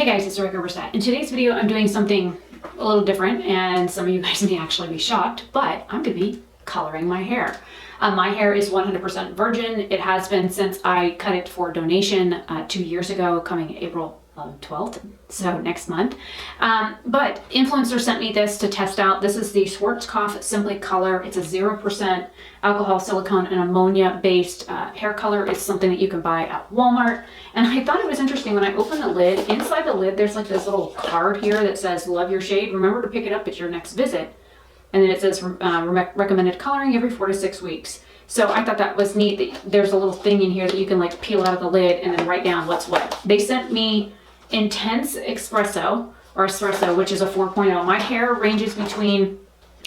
Hey guys, it's RebeccaLynOberstadt. In today's video, I'm doing something a little different, and some of you guys may actually be shocked, but I'm going to be coloring my hair. My hair is 100% virgin. It has been since I cut it for donation 2 years ago, coming April 12th, so next month. But Influenster sent me this to test out. This is the Schwarzkopf Simply Color. It's a 0% alcohol, silicone, and ammonia based hair color. It's something that you can buy at Walmart. And I thought it was interesting when I opened the lid. Inside the lid, there's like this little card here that says, "Love your shade. Remember to pick it up at your next visit." And then it says recommended coloring every 4 to 6 weeks. So I thought that was neat that there's a little thing in here that you can like peel out of the lid and then write down what's what. They sent me Intense Espresso, which is a 4.0. My hair ranges between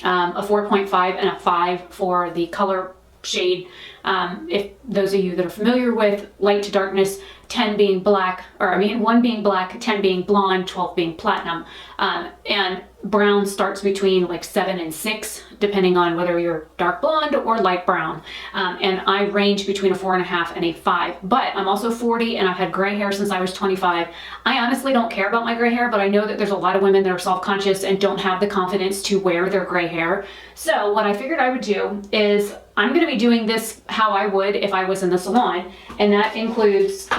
a 4.5 and a 5 for the color shade. If those of you that are familiar with light to darkness, 1 being black, 10 being blonde, 12 being platinum. And brown starts between like 7 and 6, depending on whether you're dark blonde or light brown. And I range between a 4.5 and a 5. But I'm also 40 and I've had gray hair since I was 25. I honestly don't care about my gray hair, but I know that there's a lot of women that are self-conscious and don't have the confidence to wear their gray hair. So what I figured I would do is I'm going to be doing this how I would if I was in the salon, and that includes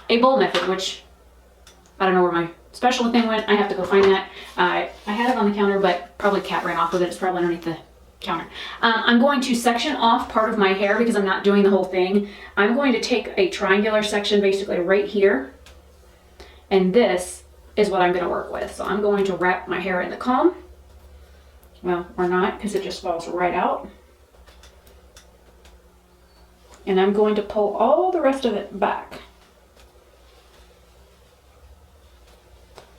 a bowl method, which I don't know where my special thing went. I have to go find that. I had it on the counter, but probably cat ran off with it. It's probably underneath the counter. I'm going to section off part of my hair because I'm not doing the whole thing. I'm going to take a triangular section basically right here, and this is what I'm going to work with. So I'm going to wrap my hair in the comb. Well, or not, because it just falls right out. And I'm going to pull all the rest of it back,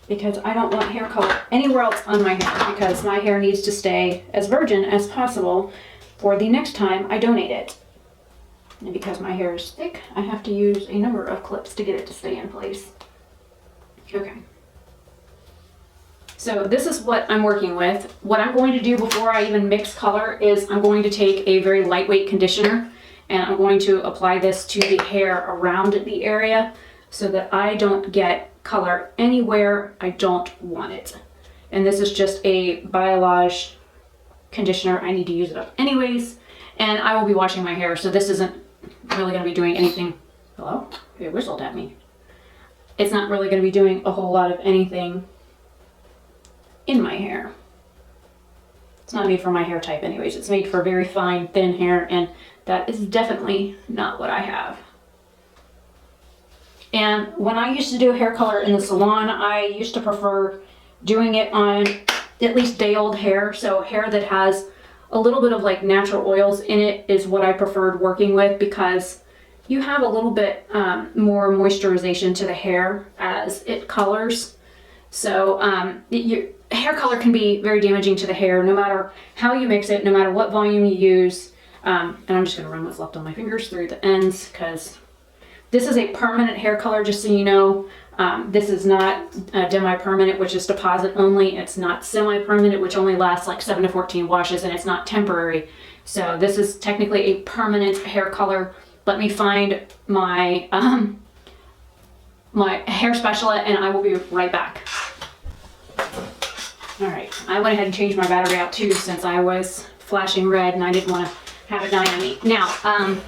because I don't want hair color anywhere else on my hair, because my hair needs to stay as virgin as possible for the next time I donate it. And because my hair is thick, I have to use a number of clips to get it to stay in place. Okay. So this is what I'm working with. What I'm going to do before I even mix color is I'm going to take a very lightweight conditioner, and I'm going to apply this to the hair around the area so that I don't get color anywhere I don't want it. And this is just a Biolage conditioner. I need to use it up anyways, and I will be washing my hair, so this isn't really going to be doing anything. Hello? It whistled at me. It's not really going to be doing a whole lot of anything in my hair. It's not made for my hair type anyways. It's made for very fine, thin hair, and that is definitely not what I have. And when I used to do hair color in the salon, I used to prefer doing it on at least day-old hair. So hair that has a little bit of like natural oils in it is what I preferred working with, because you have a little bit more moisturization to the hair as it colors. So your hair color can be very damaging to the hair no matter how you mix it, no matter what volume you use. And I'm just going to run what's left on my fingers through the ends, because this is a permanent hair color, just so you know. This is not demi-permanent, which is deposit only. It's not semi-permanent, which only lasts like 7 to 14 washes, and it's not temporary. So this is technically a permanent hair color. Let me find my my hair spatula, and I will be right back. All right, I went ahead and changed my battery out too, since I was flashing red and I didn't want to have it die on me. Now,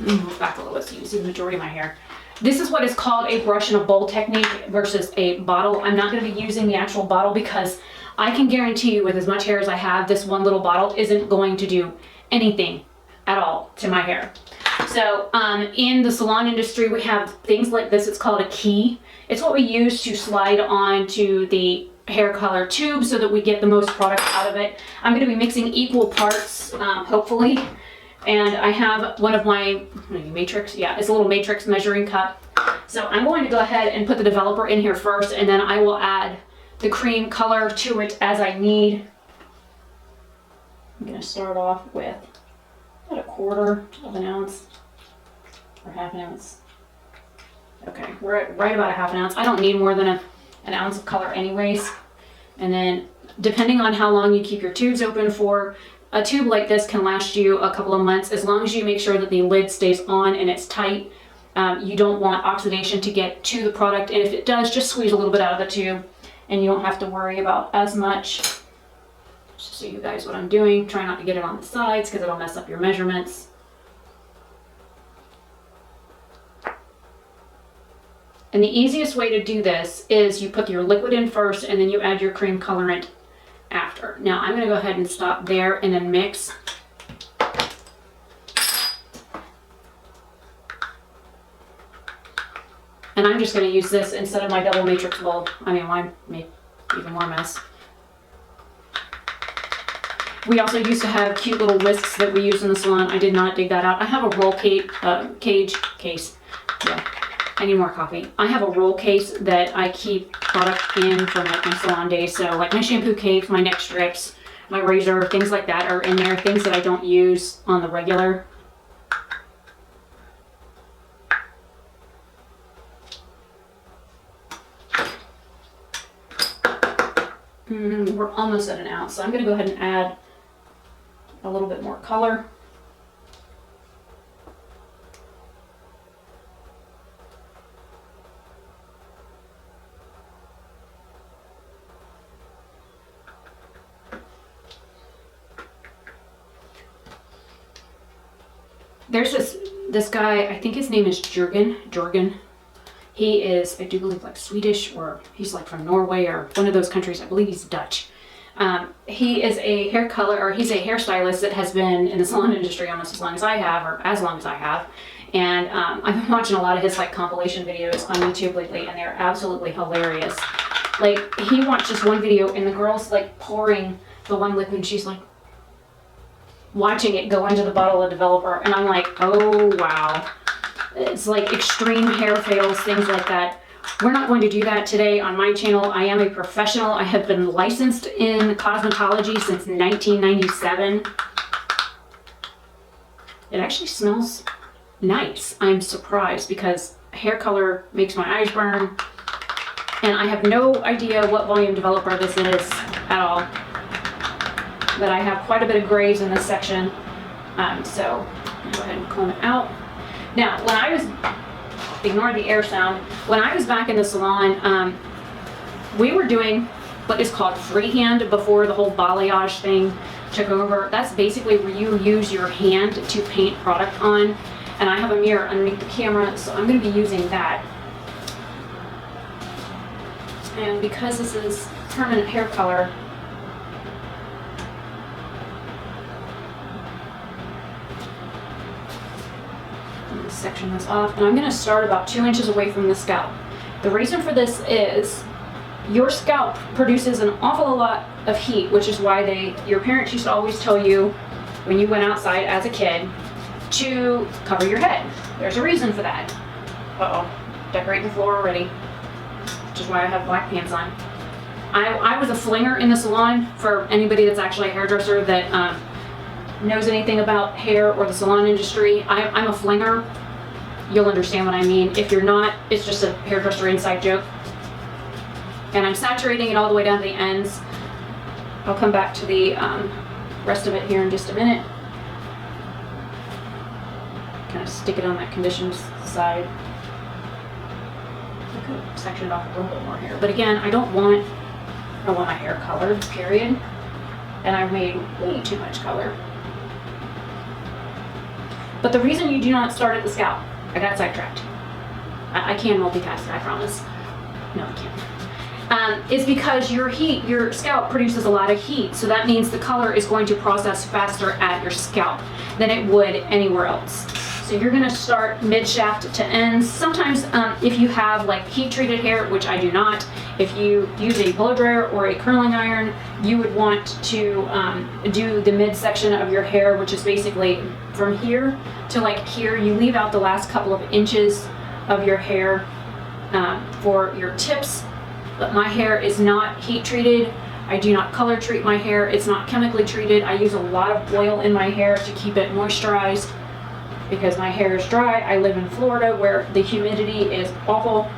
move back a little bit so you can see the majority of my hair. This is what is called a brush in a bowl technique versus a bottle. I'm not going to be using the actual bottle, because I can guarantee you, with as much hair as I have, this one little bottle isn't going to do anything at all to my hair. So in the salon industry, we have things like this. It's called a key. It's what we use to slide onto the hair color tube so that we get the most product out of it. I'm going to be mixing equal parts, hopefully. And I have one of my matrix, it's a little matrix measuring cup. So I'm going to go ahead and put the developer in here first, and then I will add the cream color to it as I need. I'm going to start off with about 1/4 of an ounce or 1/2 ounce. Okay, we're at right about 1/2 ounce. I don't need more than an ounce of color anyways. And then depending on how long you keep your tubes open for, a tube like this can last you a couple of months, as long as you make sure that the lid stays on and it's tight. You don't want oxidation to get to the product, and if it does, just squeeze a little bit out of the tube. and you don't have to worry about as much. Just to show you guys what I'm doing. Try not to get it on the sides because it'll mess up your measurements. And the easiest way to do this is you put your liquid in first and then you add your cream colorant after. Now I'm going to go ahead and stop there and then mix. And I'm just going to use this instead of my double matrix bowl. I mean, mine made even more mess. We also used to have cute little whisks that we use in the salon. I did not dig that out. I have a roll case. Yeah. I need more coffee. I have a roll case that I keep product in from like my salon days. So like my shampoo case, my neck strips, my razor, things like that are in there. Things that I don't use on the regular. We're almost at an ounce. So I'm going to go ahead and add a little bit more color. There's this guy, I think his name is Jorgen. He is, I do believe, like Swedish, or he's like from Norway or one of those countries. I believe he's Dutch. He is a hair color, or he's a hairstylist that has been in the salon industry almost as long as I have, or as long as I have. And I've been watching a lot of his like compilation videos on YouTube lately, and they're absolutely hilarious. Like he watched this one video, and the girl's like pouring the one liquid, and she's like watching it go into the bottle of developer, and I'm like, oh wow. It's like extreme hair fails, things like that. We're not going to do that today on my channel. I am a professional. I have been licensed in cosmetology since 1997. It actually smells nice. I'm surprised because hair color makes my eyes burn, and I have no idea what volume developer this is at all. But I have quite a bit of grays in this section, so I'll go ahead and comb it out. Now, when I was, ignore the air sound, when I was back in the salon, we were doing what is called freehand before the whole balayage thing took over. That's basically where you use your hand to paint product on, and I have a mirror underneath the camera, so I'm going to be using that. And because this is permanent hair color, section this off, and I'm going to start about 2 inches away from the scalp. The reason for this is your scalp produces an awful lot of heat, which is why your parents used to always tell you when you went outside as a kid to cover your head. There's a reason for that. Uh-oh, decorating the floor already, which is why I have black pants on. I was a flinger in the salon. For anybody that's actually a hairdresser that knows anything about hair or the salon industry, I'm a flinger. You'll understand what I mean. If you're not, it's just a hairdresser inside joke. And I'm saturating it all the way down to the ends. I'll come back to the rest of it here in just a minute. Kind of stick it on that conditioned side. I could section it off a little bit more here. But again, I want my hair colored, period. And I've made way too much color. But the reason you do not start at the scalp, I got sidetracked. I can multitask, I promise. No, I can't. Is because your scalp produces a lot of heat, so that means the color is going to process faster at your scalp than it would anywhere else. So you're going to start mid-shaft to ends. Sometimes if you have like heat-treated hair, which I do not, if you use a blow dryer or a curling iron, you would want to do the midsection of your hair, which is basically from here to like here. You leave out the last couple of inches of your hair for your tips. But my hair is not heat treated. I do not color treat my hair. It's not chemically treated. I use a lot of oil in my hair to keep it moisturized because my hair is dry. I live in Florida where the humidity is awful.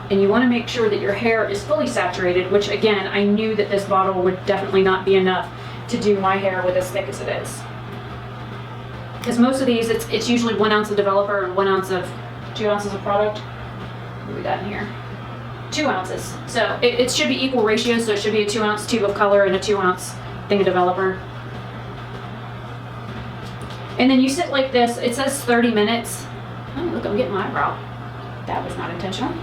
And you want to make sure that your hair is fully saturated, which again, I knew that this bottle would definitely not be enough to do my hair with as thick as it is. Because most of these, it's usually 1 ounce of developer and 2 ounces of product. What do we got in here? 2 ounces. So it should be equal ratios, so it should be a 2 ounce tube of color and a 2 ounce thing of developer. And then you sit like this. It says 30 minutes. Oh, look, I'm getting my eyebrow. That was not intentional.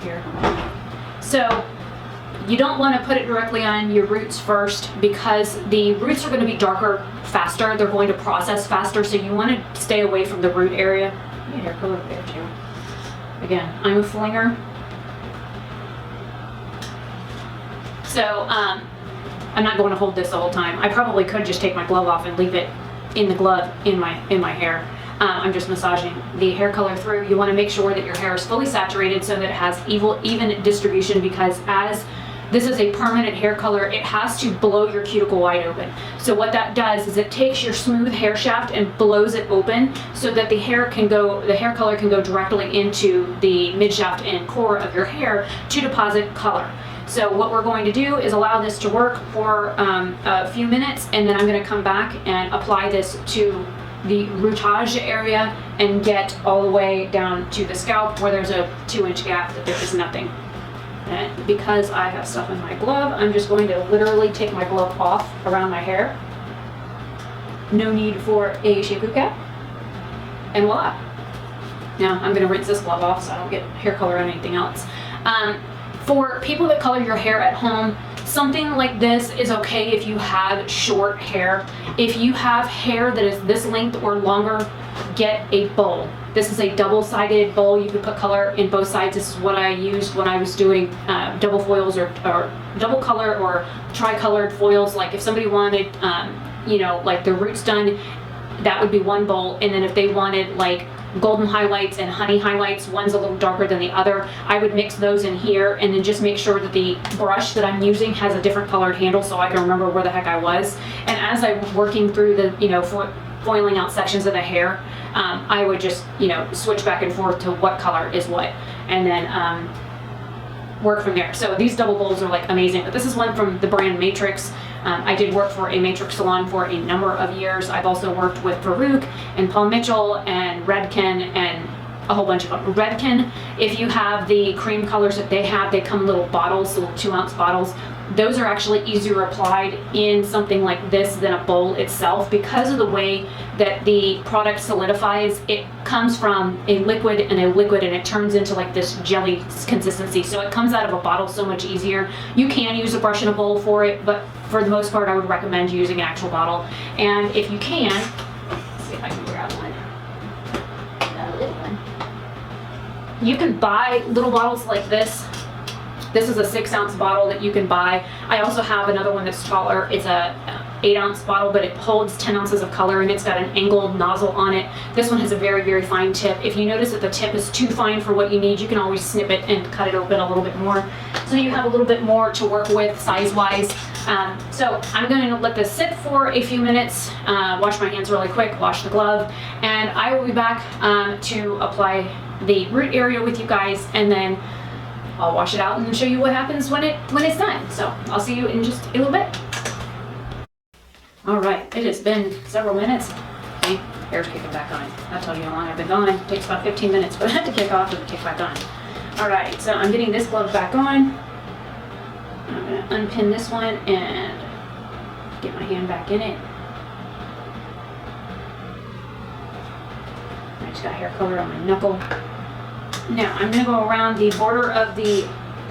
Here. So you don't want to put it directly on your roots first because the roots are going to be darker faster. They're going to process faster, so you want to stay away from the root area. Yeah, hair color there too. Again, I'm a flinger. So I'm not going to hold this the whole time. I probably could just take my glove off and leave it in the glove in my hair. I'm just massaging the hair color through. You want to make sure that your hair is fully saturated so that it has even distribution, because as this is a permanent hair color, it has to blow your cuticle wide open. So what that does is it takes your smooth hair shaft and blows it open so that the hair color can go directly into the mid shaft and core of your hair to deposit color. So what we're going to do is allow this to work for a few minutes, and then I'm going to come back and apply this to the rootage area and get all the way down to the scalp where there's a 2-inch gap that there is nothing. And because I have stuff in my glove, I'm just going to literally take my glove off around my hair. No need for a shampoo cap. And voila. Now I'm going to rinse this glove off so I don't get hair color on anything else. For people that color your hair at home, something like this is okay if you have short hair. If you have hair that is this length or longer, get a bowl. This is a double-sided bowl. You can put color in both sides. This is what I used when I was doing double foils or double color or tri-colored foils. Like if somebody wanted, like the roots done, that would be one bowl. And then if they wanted like golden highlights and honey highlights, one's a little darker than the other, I would mix those in here and then just make sure that the brush that I'm using has a different colored handle so I can remember where the heck I was. And as I'm working through the, foiling out sections of the hair, I would just, switch back and forth to what color is what, and then work from there. So these double bowls are like amazing. But this is one from the brand Matrix. I did work for a Matrix salon for a number of years. I've also worked with Farouk and Paul Mitchell and Redken and a whole bunch of them. Redken, if you have the cream colors that they have, they come in little bottles, little 2-ounce bottles. Those are actually easier applied in something like this than a bowl itself because of the way that the product solidifies. It comes from a liquid and it turns into like this jelly consistency. So it comes out of a bottle so much easier. You can use a brush and a bowl for it, but for the most part I would recommend using an actual bottle. And if you can, let's see if I can grab one. A little one. You can buy little bottles like this. This is a 6-ounce bottle that you can buy. I also have another one that's taller. It's a 8-ounce bottle, but it holds 10 ounces of color and it's got an angled nozzle on it. This one has a very, very fine tip. If you notice that the tip is too fine for what you need, you can always snip it and cut it open a little bit more. So you have a little bit more to work with size-wise. So I'm going to let this sit for a few minutes, wash my hands really quick, wash the glove, and I will be back to apply the root area with you guys, and then I'll wash it out and show you what happens when it's done. So I'll see you in just a little bit. All right, it has been several minutes. Okay, hair's kicking back on. I'll tell you how long I've been gone. It takes about 15 minutes for that to kick off and kick back on. All right, so I'm getting this glove back on. I'm gonna unpin this one and get my hand back in it. I just got hair color on my knuckle. Now I'm going to go around the border of the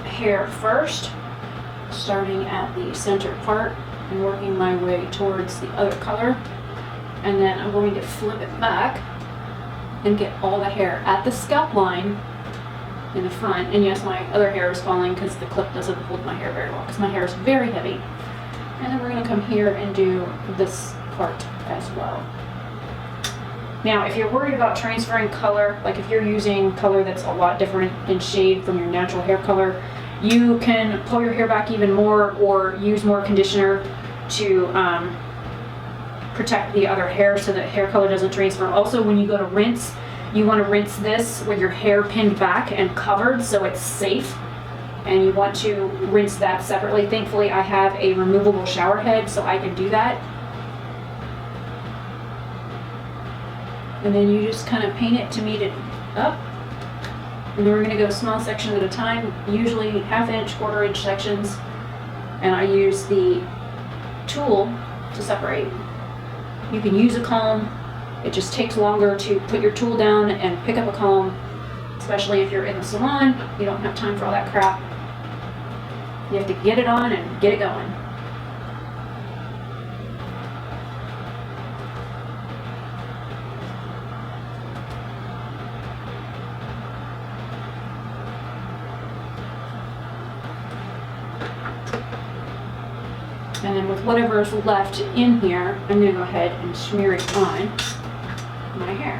hair first, starting at the center part and working my way towards the other color. And then I'm going to flip it back and get all the hair at the scalp line in the front. And yes, my other hair is falling because the clip doesn't hold my hair very well because my hair is very heavy. And then we're going to come here and do this part as well. Now, if you're worried about transferring color, like if you're using color that's a lot different in shade from your natural hair color, you can pull your hair back even more or use more conditioner to protect the other hair so that hair color doesn't transfer. Also, when you go to rinse, you want to rinse this with your hair pinned back and covered so it's safe. And you want to rinse that separately. Thankfully, I have a removable shower head, so I can do that. And then you just kind of paint it to meet it up. And then we're going to go small sections at a time, usually 1/2 inch, 1/4 inch sections. And I use the tool to separate. You can use a comb. It just takes longer to put your tool down and pick up a comb, especially if you're in the salon. You don't have time for all that crap. You have to get it on and get it going. And then with whatever is left in here, I'm going to go ahead and smear it on my hair.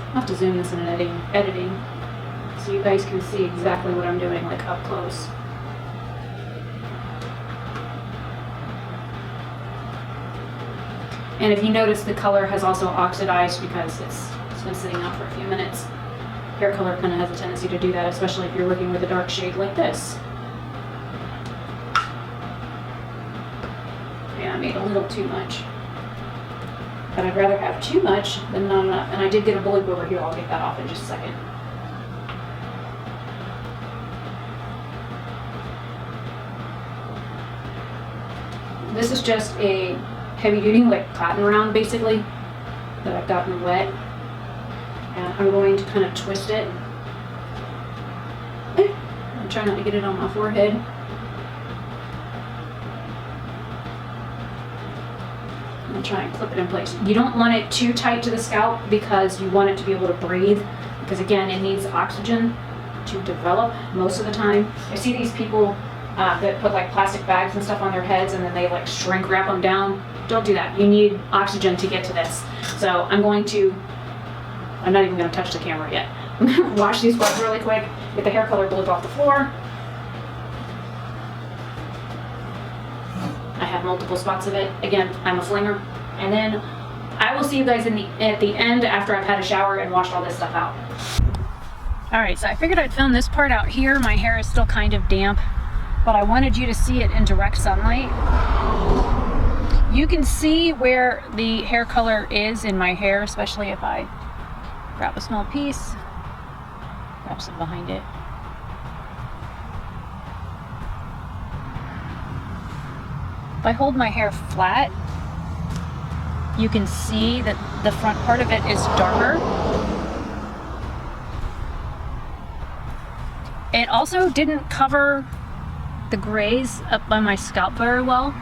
I'll have to zoom this in editing so you guys can see exactly what I'm doing, like up close. And if you notice, the color has also oxidized because it's been sitting out for a few minutes. Hair color kind of has a tendency to do that, especially if you're working with a dark shade like this. Yeah, I made a little too much. But I'd rather have too much than not enough. And I did get a bloop over here. I'll get that off in just a second. This is just a heavy-duty like cotton round, basically, that I've gotten wet. And I'm going to kind of twist it. I'm trying not to get it on my forehead. And try and clip it in place. You don't want it too tight to the scalp because you want it to be able to breathe. Because again, it needs oxygen to develop most of the time. I see these people that put like plastic bags and stuff on their heads and then they like shrink wrap them down. Don't do that. You need oxygen to get to this. So I'm not even going to touch the camera yet. I'm going to wash these gloves really quick, get the hair color bloop off the floor. I have multiple spots of it. Again, I'm a flinger. And then I will see you guys at the end after I've had a shower and washed all this stuff out. Alright, so I figured I'd film this part out here. My hair is still kind of damp, but I wanted you to see it in direct sunlight. You can see where the hair color is in my hair, especially if I grab a small piece, grab some behind it. If I hold my hair flat, you can see that the front part of it is darker. It also didn't cover the grays up by my scalp very well.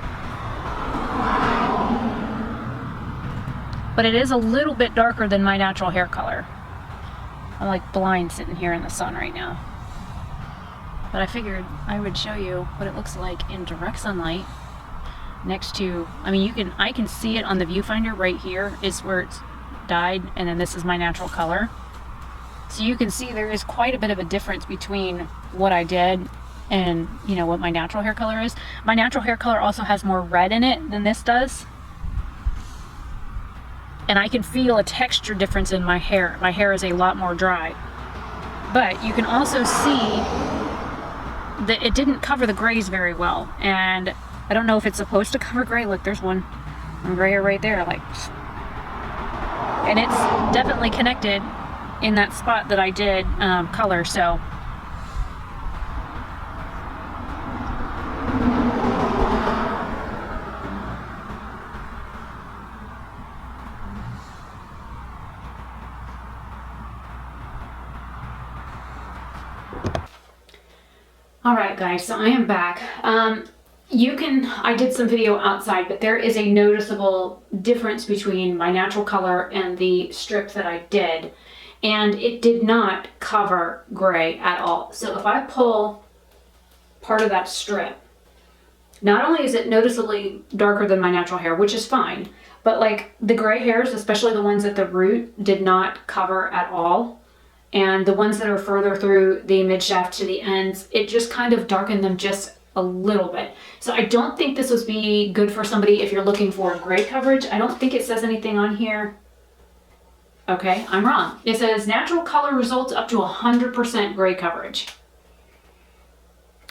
But it is a little bit darker than my natural hair color. I'm like blind sitting here in the sun right now. But I figured I would show you what it looks like in direct sunlight next to, I can see it on the viewfinder. Right here is where it's dyed, and then this is my natural color. So you can see there is quite a bit of a difference between what I did and what my natural hair color is. My natural hair color also has more red in it than this does. And I can feel a texture difference in my hair. My hair is a lot more dry. But you can also see that it didn't cover the grays very well. And I don't know if it's supposed to cover gray. Look, there's one gray hair right there. And it's definitely connected in that spot that I did color. So Alright guys, so I am back. I did some video outside, but there is a noticeable difference between my natural color and the strip that I did. And it did not cover gray at all. So if I pull part of that strip, not only is it noticeably darker than my natural hair, which is fine, but like the gray hairs, especially the ones at the root, did not cover at all. and the ones that are further through the mid shaft to the ends, it just kind of darkened them just a little bit. So I don't think this would be good for somebody if you're looking for gray coverage. I don't think it says anything on here. Okay, I'm wrong. It says natural color results up to 100% gray coverage.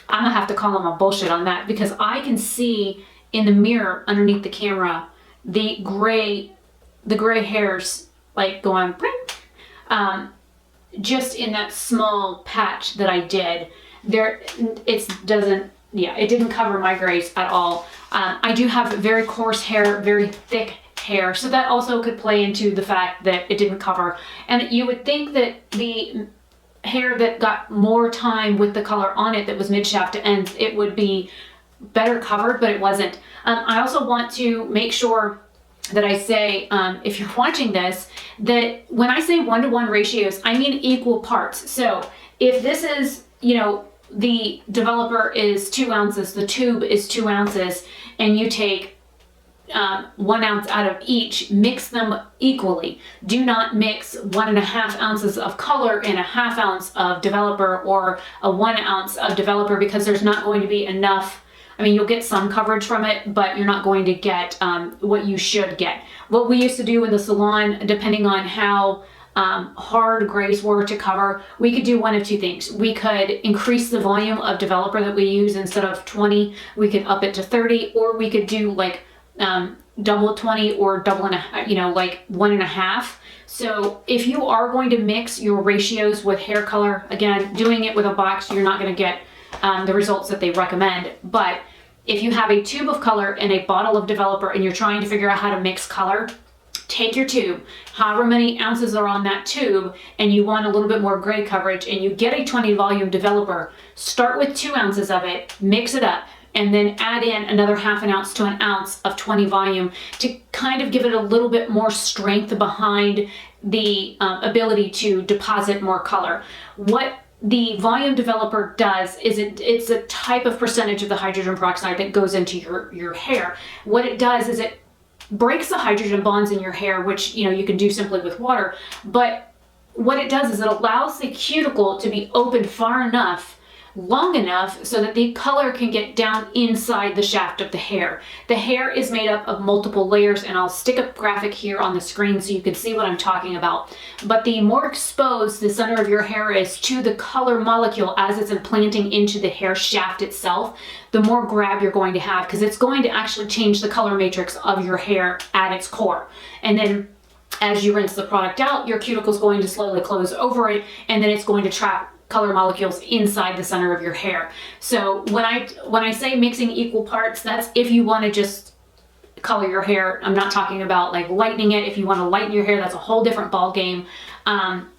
I'm gonna have to call them a bullshit on that, because I can see in the mirror underneath the camera the gray hairs like going just in that small patch that I did there. It didn't cover my grays at all. I do have very coarse hair, very thick hair, so that also could play into the fact that it didn't cover. And you would think that the hair that got more time with the color on it, that was mid shaft to ends, it would be better covered, but it wasn't. I also want to make sure that I say, if you're watching this, that when I say 1-to-1 ratios, I mean equal parts. So if this is, the developer is 2 ounces, the tube is 2 ounces, and you take 1 ounce out of each, mix them equally. Do not mix 1.5 ounces of color and 1/2 ounce of developer, or a 1 ounce of developer, because there's not going to be enough. I mean, you'll get some coverage from it, but you're not going to get what you should get. What we used to do in the salon, depending on how hard grays were to cover, we could do one of two things. We could increase the volume of developer that we use. Instead of 20, we could up it to 30, or we could do like double 20 or double and like 1.5. So if you are going to mix your ratios with hair color, again, doing it with a box, you're not going to get the results that they recommend. But if you have a tube of color and a bottle of developer and you're trying to figure out how to mix color, take your tube, however many ounces are on that tube, and you want a little bit more gray coverage, and you get a 20 volume developer, start with 2 ounces of it, mix it up, and then add in another 1/2 ounce to 1 ounce of 20 volume to kind of give it a little bit more strength behind the ability to deposit more color. What the volume developer does is it's a type of percentage of the hydrogen peroxide that goes into your hair. What it does is it breaks the hydrogen bonds in your hair, which you can do simply with water. But what it does is it allows the cuticle to be open far enough, long enough, so that the color can get down inside the shaft of the hair. The hair is made up of multiple layers, and I'll stick a graphic here on the screen so you can see what I'm talking about. But the more exposed the center of your hair is to the color molecule as it's implanting into the hair shaft itself, the more grab you're going to have, because it's going to actually change the color matrix of your hair at its core. And then as you rinse the product out, your cuticle is going to slowly close over it, and then it's going to trap color molecules inside the center of your hair. So when I say mixing equal parts, that's if you want to just color your hair. I'm not talking about like lightening it. If you want to lighten your hair, that's a whole different ball game.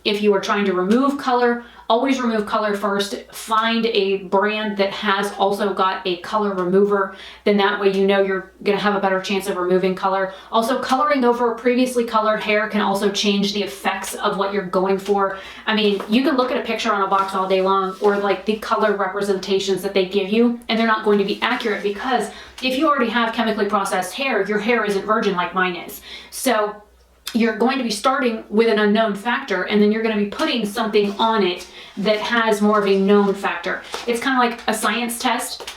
If you are trying to remove color, always remove color first. Find a brand that has also got a color remover. Then that way you're going to have a better chance of removing color. Also, coloring over previously colored hair can also change the effects of what you're going for. I mean, you can look at a picture on a box all day long, or like the color representations that they give you, and they're not going to be accurate, because if you already have chemically processed hair, your hair isn't virgin like mine is. So you're going to be starting with an unknown factor, and then you're going to be putting something on it that has more of a known factor. It's kind of like a science test,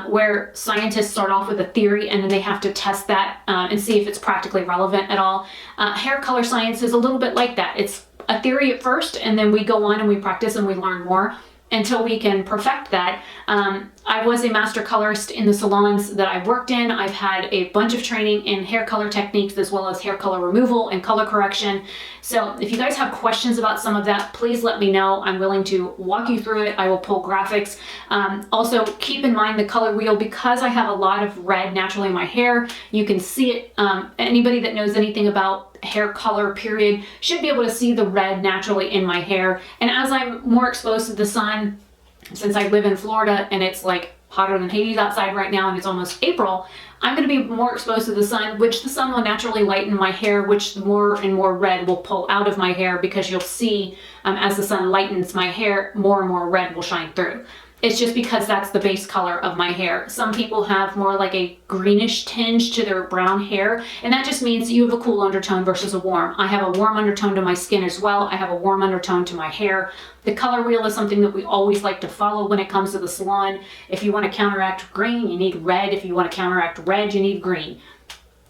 where scientists start off with a theory and then they have to test that and see if it's practically relevant at all. Hair color science is a little bit like that. It's a theory at first, and then we go on and we practice and we learn more until we can perfect that. I was a master colorist in the salons that I worked in. I've had a bunch of training in hair color techniques, as well as hair color removal and color correction. So if you guys have questions about some of that, please let me know. I'm willing to walk you through it. I will pull graphics. Also, keep in mind the color wheel, because I have a lot of red naturally in my hair. You can see it. Anybody that knows anything about hair color period should be able to see the red naturally in my hair. And as I'm more exposed to the sun, since I live in Florida and it's like hotter than Hades outside right now and it's almost April, I'm going to be more exposed to the sun, which the sun will naturally lighten my hair, which more and more red will pull out of my hair, because you'll see as the sun lightens my hair, more and more red will shine through. It's just because that's the base color of my hair. Some people have more like a greenish tinge to their brown hair, and that just means you have a cool undertone versus a warm. I have a warm undertone to my skin as well. I have a warm undertone to my hair. The color wheel is something that we always like to follow when it comes to the salon. If you want to counteract green, you need red. If you want to counteract red, you need green.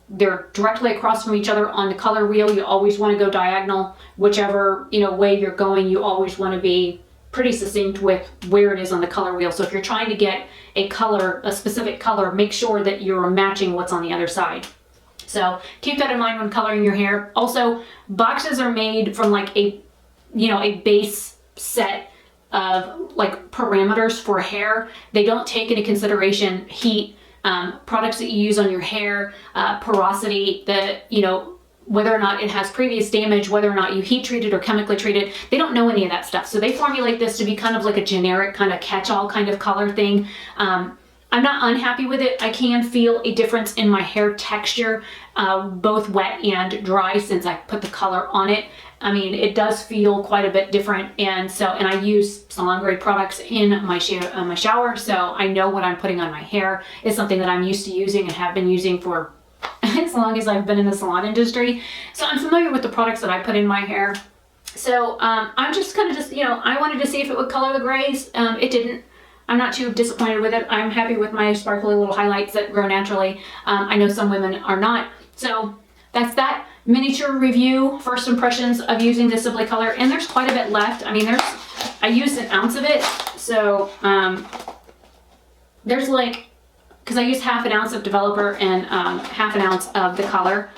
They're directly across from each other on the color wheel. You always want to go diagonal. Whichever, way you're going, you always want to be pretty succinct with where it is on the color wheel. So if you're trying to get a color, a specific color, make sure that you're matching what's on the other side. So keep that in mind when coloring your hair. Also, boxes are made from like a base set of like parameters for hair. They don't take into consideration heat, products that you use on your hair, porosity, whether or not it has previous damage, whether or not you heat treated or chemically treated. They don't know any of that stuff. So they formulate this to be kind of like a generic kind of catch-all kind of color thing. I'm not unhappy with it. I can feel a difference in my hair texture, both wet and dry, since I put the color on it. I mean, it does feel quite a bit different, and I use salon grade products in my shower, so I know what I'm putting on my hair. It's something that I'm used to using and have been using for as long as I've been in the salon industry. So I'm familiar with the products that I put in my hair. So I'm just kind of I wanted to see if it would color the grays. It didn't. I'm not too disappointed with it. I'm happy with my sparkly little highlights that grow naturally. I know some women are not. So that's that miniature review, first impressions of using the Simply Color, and there's quite a bit left. I mean, I used an ounce of it, so there's like, because I used half an ounce of developer and half an ounce of the color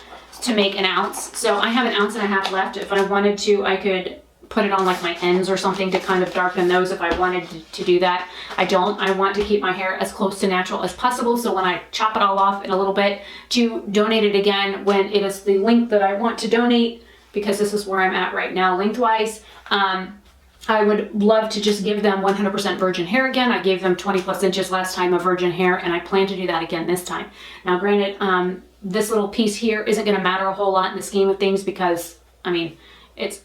to make an ounce. So I have an ounce and a half left. If I wanted to, I could put it on like my ends or something to kind of darken those if I wanted to do that. I don't. I want to keep my hair as close to natural as possible, so when I chop it all off in a little bit, to donate it again when it is the length that I want to donate, because this is where I'm at right now lengthwise. I would love to just give them 100% virgin hair again. I gave them 20 plus inches last time of virgin hair, and I plan to do that again this time. Now granted, this little piece here isn't going to matter a whole lot in the scheme of things, because I mean, it's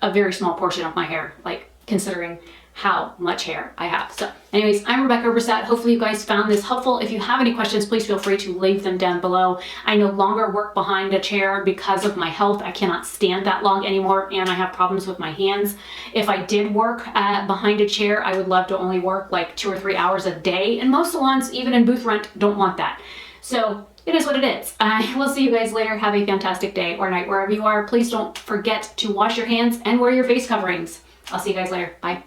a very small portion of my hair, like considering how much hair I have. So anyways, I'm Rebecca Oberstadt. Hopefully you guys found this helpful. If you have any questions, please feel free to leave them down below. I no longer work behind a chair because of my health. I cannot stand that long anymore, and I have problems with my hands. If I did work behind a chair, I would love to only work like 2 or 3 hours a day, and most salons, even in booth rent, don't want that. So it is what it is. I will see you guys later. Have a fantastic day or night wherever you are. Please don't forget to wash your hands and wear your face coverings. I'll see you guys later. Bye.